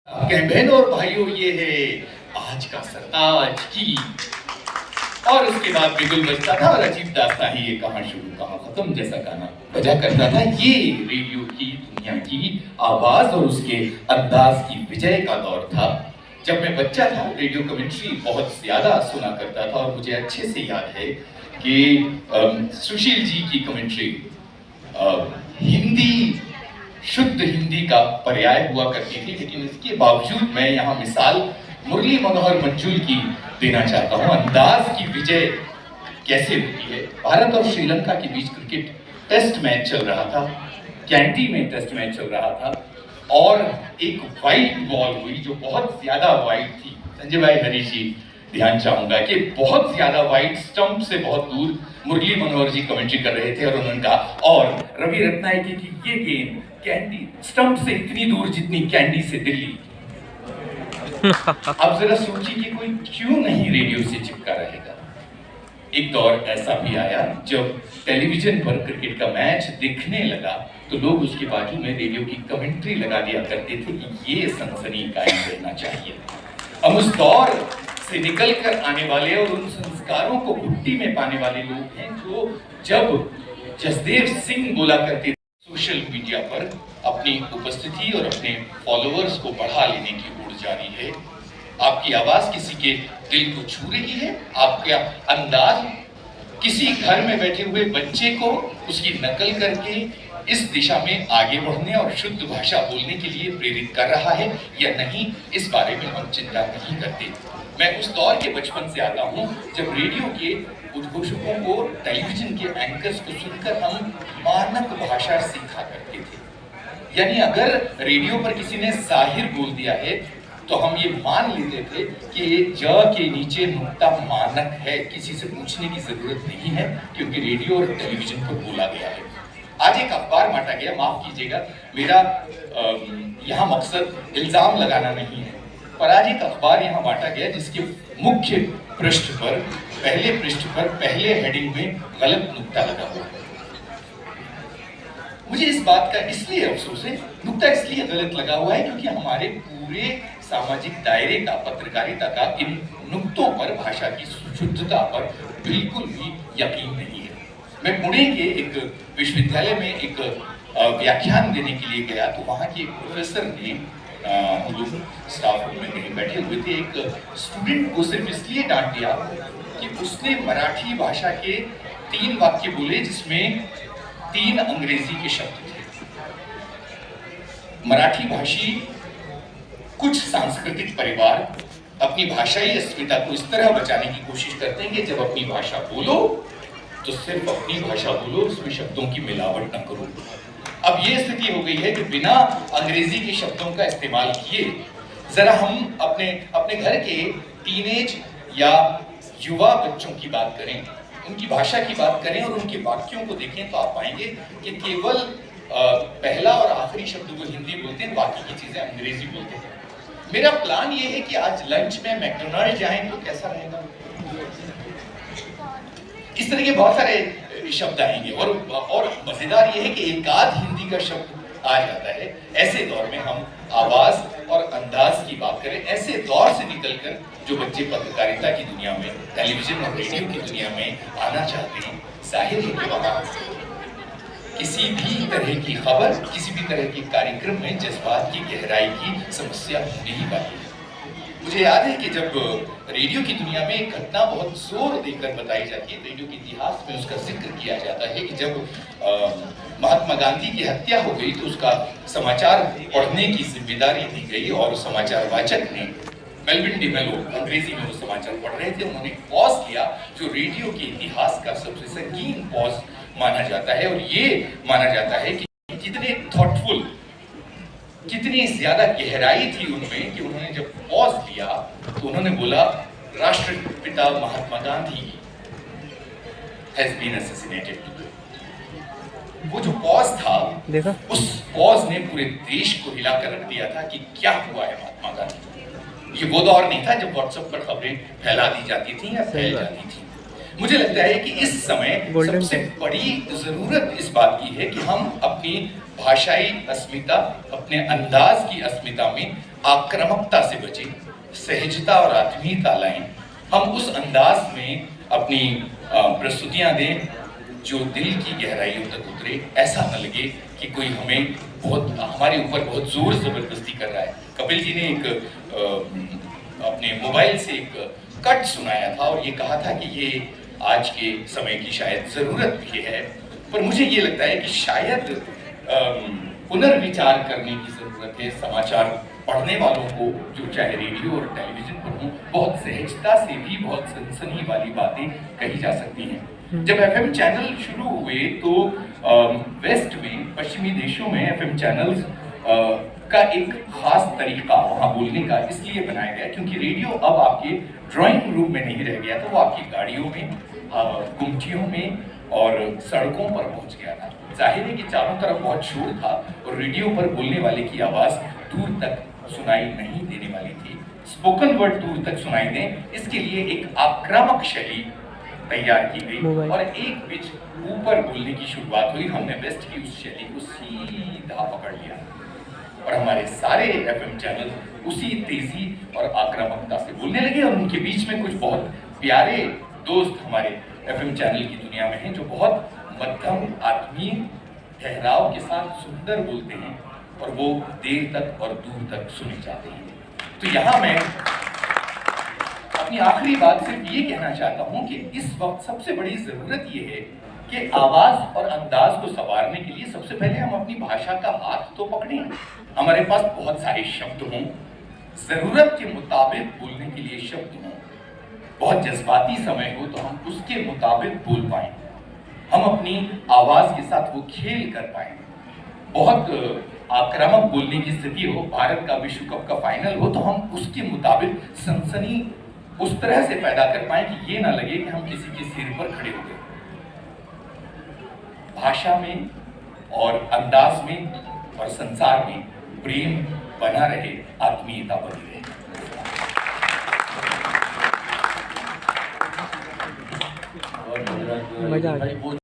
बहनों और भाइयों, ये है आज का सरताज की। और उसके बाद बिगुल बजता था और अजीब दास्तां ही, ये कहाँ शुरू कहाँ खत्म जैसा गाना बजा करता था। ये रेडियो की दुनिया की आवाज और उसके अंदाज की विजय का दौर था। जब मैं बच्चा था रेडियो कमेंट्री बहुत ज्यादा सुना करता था और मुझे अच्छे से याद है कि सुशील जी की कमेंट्री हिंदी, शुद्ध हिंदी का पर्याय हुआ करती थी। लेकिन इसके बावजूद मैं यहाँ मिसाल मुरली मनोहर मंजुल की देना चाहता हूँ। अंदाज की विजय कैसे होती है। भारत और श्रीलंका के बीच क्रिकेट टेस्ट मैच चल रहा था, कैंटी में टेस्ट मैच चल रहा था और एक वाइड बॉल हुई जो बहुत ज्यादा वाइड थी। संजय भाई, हरीश जी, ध्यान चाहूंगा कि बहुत ज्यादा वाइड, स्टंप से बहुत दूर मुरली मनोहर जी कमेंट्री कर रहे थे और उन्होंने कहा, और रवि रत्नायके की ये गेंद कैंडी स्टंप से इतनी दूर जितनी कैंडी से दिल्ली। अब जरा सोचिए कि कोई क्यों नहीं रेडियो से चिपका रहेगा। एक दौर ऐसा भी आया जब टेलीविजन पर क्रिकेट का मैच दिखने लगा तो लोग उसके बाजू में रेडियो की कमेंट्री लगा दिया करते थे कि ये सनसनी कायम रहना चाहिए। हम उस दौर से निकल कर आने वाले और उन संस्कारों को भुट्टी में पाने वाले लोग हैं जो जब जसदेव सिंह बोला करते सोशल मीडिया पर अपनी उपस्थिति और अपने फॉलोअर्स को बढ़ा लेने की होड़ जारी है। आपकी आवाज किसी के दिल को छू रही है, आपका अंदाज किसी घर में बैठे हुए बच्चे को उसकी नकल करके इस दिशा में आगे बढ़ने और शुद्ध भाषा बोलने के लिए प्रेरित कर रहा है या नहीं, इस बारे में हम चिंता नहीं करते। मैं उस दौर के बचपन से आता हूँ जब रेडियो के उद्घोषकों को, टेलीविजन के एंकर्स को सुनकर हम मानक भाषा सीखा करते थे। यानी अगर रेडियो पर किसी ने जाहिर बोल दिया है तो हम ये मान लेते थे कि ये ज के नीचे नुक्ता मानक है, किसी से पूछने की जरूरत नहीं है क्योंकि रेडियो और टेलीविजन पर बोला गया है। आज एक अखबार बांटा गया, माफ कीजिएगा, मेरा यहाँ मकसद इल्जाम लगाना नहीं है, पर आज एक अखबार यहाँ बांटा गया जिसके मुख्य पृष्ठ पर, पहले पृष्ठ पर, पहले हेडिंग में गलत नुक्ता लगा हुआ है। मुझे इस बात का इसलिए अफसोस है, नुक्ता इसलिए गलत लगा हुआ है क्योंकि हमारे पूरे सामाजिक दायरे का, पत्रकारिता का इन नुक्तों पर, भाषा की शुद्धता पर बिल्कुल भी यकीन नहीं है। मैं पुणे के एक विश्वविद्यालय में एक व्याख्यान देने के लिए गया तो वहाँ के एक प्रोफेसर ने, हम लोग स्टाफ रूम में कहीं बैठे हुए थे, एक स्टूडेंट को सिर्फ इसलिए डांट दिया कि उसने मराठी भाषा के 3 वाक्य बोले जिसमें 3 अंग्रेजी के शब्द थे। मराठी भाषी कुछ सांस्कृतिक परिवार अपनी भाषाई अस्मिता को इस तरह बचाने की कोशिश करते हैं कि जब अपनी भाषा बोलो तो सिर्फ अपनी भाषा बोलो, उसमें शब्दों की मिलावट न करो। अब ये स्थिति हो गई है कि बिना अंग्रेजी के शब्दों का इस्तेमाल किए जरा हम अपने घर के टीनेज या युवा बच्चों की बात करें, उनकी भाषा की बात करें और उनके वाक्यों को देखें तो आप पाएंगे कि केवल पहला और आखिरी शब्द को हिंदी बोलते हैं, बाकी की चीजें अंग्रेजी बोलते हैं। मेरा प्लान ये है कि आज लंच में मैकडोनाल्ड जाएं तो कैसा रहेगा, इस तरह के बहुत सारे शब्द आएंगे और मजेदार ये है कि एक आध हिंदी का शब्द आ जाता है। ऐसे दौर में हम आवाज और अंदाज की बात करें, ऐसे दौर से निकलकर जो बच्चे पत्रकारिता की दुनिया में, टेलीविजन और रेडियो की दुनिया में आना चाहते हैं, जाहिर है कि वहां किसी भी तरह की खबर, किसी भी तरह के कार्यक्रम में जज्बात की गहराई की समस्या होने ही वाली है। मुझे याद है कि जब रेडियो की दुनिया में एक घटना बहुत जोर देकर बताई जाती है, रेडियो के इतिहास में उसका जिक्र किया जाता है कि जब महात्मा गांधी की हत्या हो गई तो उसका समाचार पढ़ने की जिम्मेदारी दी गई और समाचार वाचक ने, मेलविन डी मेलो, अंग्रेजी में वो समाचार पढ़ रहे थे, उन्होंने पॉज लिया जो रेडियो के इतिहास का सबसे संगीन पॉज माना जाता है। और ये माना जाता है कि कितने थॉटफुल, कितनी ज्यादा गहराई थी उनमें कि उन्होंने जब पॉज लिया तो उन्होंने बोला, राष्ट्रपिता Mahatma Gandhi has been assassinated. वो जो पॉज था, उस पॉज ने पूरे देश को हिलाकर रख दिया था कि क्या हुआ है महात्मा गांधी। ये वो दौर नहीं था जब व्हाट्सएप पर खबरें फैला दी जाती थी या फैल जाती थी। मुझे लगता है कि इस समय सबसे बड़ी जरूरत इस बात की है कि हम अपनी भाषाई अस्मिता, अपने अंदाज की अस्मिता में आक्रामकता से बचें, सहजता और आत्मीयता लाएं। हम उस अंदाज में अपनी प्रस्तुतियां दें जो दिल की गहराइयों तक उतरे। ऐसा न लगे कि कोई हमारे ऊपर बहुत जोर जबरदस्ती कर रहा है। कपिल जी ने अपने मोबाइल से एक कट सुनाया था और ये कहा था कि ये आज के समय की शायद जरूरत भी है, पर मुझे ये लगता है कि शायद पुनर्विचार करने की जरूरत है। समाचार पढ़ने वालों को, जो चाहे रेडियो और टेलीविजन पर हो, बहुत सहजता से भी बहुत सनसनी वाली बातें कही जा सकती हैं। जब एफएम चैनल शुरू हुए तो वेस्ट में, पश्चिमी देशों में एफएम चैनल्स का एक खास तरीका वहाँ बोलने का इसलिए बनाया गया क्योंकि रेडियो अब आपके ड्राइंग रूम में नहीं रह गया था, वो आपकी गाड़ियों में, गुमटियों में और सड़कों पर पहुंच गया था। जाहिर है कि चारों तरफ बहुत शोर था और रेडियो पर बोलने वाले की आवाज दूर तक सुनाई नहीं देने वाली थी। स्पोकन वर्ड दूर तक सुनाई दें, इसके लिए एक आक्रामक शैली तैयार की गई और एक पिच ऊपर बोलने की शुरुआत हुई। हमने वेस्ट की उस शैली को सीधा पकड़ लिया और हमारे सारे एफएम चैनल उसी तेजी और आक्रामकता से बोलने लगे। और उनके बीच में कुछ बहुत प्यारे दोस्त हमारे एफएम चैनल की दुनिया में हैं जो बहुत मध्यम, आत्मीय, ठहराव के साथ सुंदर बोलते हैं और वो देर तक और दूर तक सुने जाते हैं। तो यहाँ मैं अपनी आखिरी बात सिर्फ ये कहना चाहता हूँ कि इस वक्त सबसे बड़ी जरूरत ये है कि आवाज और अंदाज को संवारने के लिए सबसे पहले हम अपनी भाषा का हाथ तो पकड़ें। हमारे पास बहुत सारे शब्द हों, जरूरत के मुताबिक बोलने के लिए शब्द हों, बहुत जज्बाती समय हो तो हम उसके मुताबिक बोल पाएं, हम अपनी आवाज के साथ वो खेल कर पाएं। बहुत आक्रामक बोलने की स्थिति हो, भारत का विश्व कप का फाइनल हो, तो हम उसके मुताबिक सनसनी उस तरह से पैदा कर पाएं कि ये ना लगे कि हम किसी के सिर पर खड़े हो गए। भाषा में और अंदाज में और संसार में प्रेम बना रहे, आत्मीयता बनी रहे। मजा आ गया।